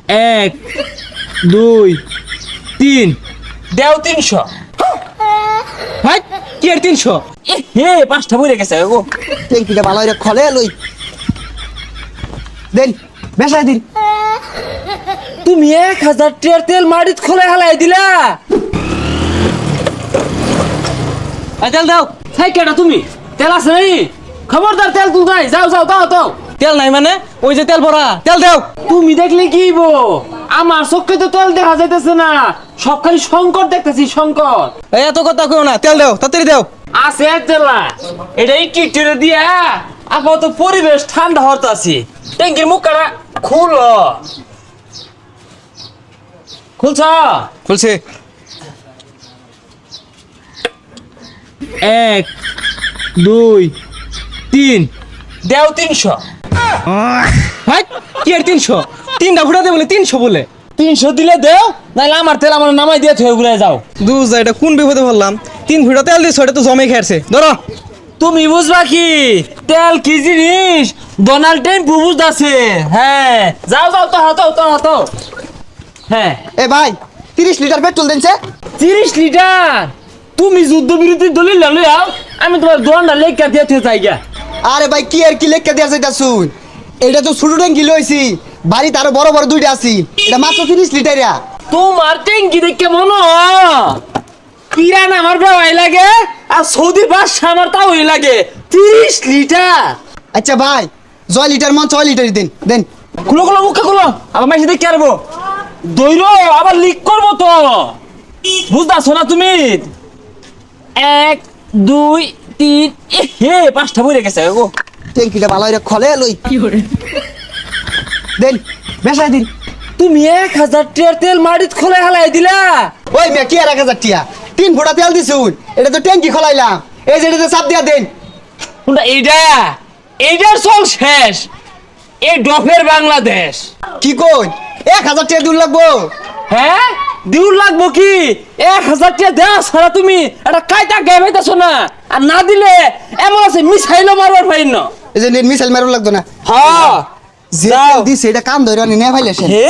এক দুই তিন দেও 300। ভাই কি আর 300? হে 5টা বইরে গেছে গো। ট্যাঙ্কিটা ভালো করে খলে লই দেন বেসাই দিন। তুমি 1000 টাকার তেল মাটিত খোলে হালাই দিলা। তেল দাও। হাই কেডা তুমি? তেল আছে নাই? খবরদার তেল তুল নাই। যাও যাও দাও দাও। তেল নাই মানে ওই যে তেল ভরা, তেল দাও। তুমি দেখলে কি হইবো? আমার চোখে তো তেল দেখা যাইতেছে না, সব খালি সংকট দেখতেছি সংকট। এই এত কথা কইও না, তেল দাও তাড়াতাড়ি দাও। আছে তেলা এটা একটু একটু দিয়া আপাতত পরিবেশ ঠান্ডা হতাছি। ট্যাঙ্কির মুখটা খুলো। খুলছ? খুলছে। এক দুই তিন দেও 300। ভাই কি আর 300? তিনটা ফুটাতে বলে 300 বলে। 300 দিলে দেও, নাহলে আমার তেল আমার নামাই দিয়ে থয়ে ঘুরে যাও। দুজা এটা কোন বিপদে পড়লাম? 3 ফুটা তেল দিছ, এটা তো জমে খেয়েছে। ধরো তুমি বুঝবা কি তেল কি জিনিস? ডোনাল্ড ট্রাম্প বুঝতাছে। হ্যাঁ যাও যাও তো হাতো তো হাতো। হ্যাঁ এ ভাই 30 লিটার পেট্রোল দেনছে। 30 লিটার? তুমি যুদ্ধ বিরোধী দলিল লইয়াও, আমি তোমার দোয়ানটা লেখা দিয়ে থয়ে যাই গা। আরে ভাই কি আর কি লেখা দেয়া যাইতা শুন, এটা তো ছোট ট্যাঙ্কি লইছি, বাড়িতে আরো বড় বড় দুইটা আছে, এটা মাত্র 30 লিটারিয়া। তোমার ট্যাঙ্কি দেখে মনে ইরান আমার ভাই লাগে, আর সৌদি বাদশা আমার তাও লাগে। 30 লিটার? আচ্ছা ভাই 6 লিটার মন 6 লিটারই দেন দেন। খুলো খুলো মুখে খুলো, আবার মাইসে দেখতে পারবো। দৈর আবার লিক করবো তো, বুঝতেছো না তুমি? 1 2 3 হে 5টা বইরে গেছে গো। ট্যাঙ্কিটা ভালো করে খলে লই দেন বেসাই দিন। তুমি 1000 টাকার তেল মাটিত খোলে হালাই দিলা। ওই মে কি আর 1000 টিয়া 3 ফুটা তেল দিছুন, এটা তো ট্যাঙ্কি খলাইলাম, এই যে এটাতে চাপ দিয়া দেন। কোনটা এইটা? এইটার চল শেষ। এই ডফের বাংলাদেশ। কি কই 1000 টাকা দূর লাগবো? হ্যাঁ দিউর লাগবো কি? 1000 টাকা দেওয়া ছাড়া তুমি একটা কায়দা গায়ে পাইতেছো না। আর না দিলে এমন আছে মিসাইলও মারবার পাইন না। এই যে মিসাইল মারু লাগতো না। হ্যাঁ যে যাও। দিছে এটা কাম ধরে নে ফাইলেছে। হে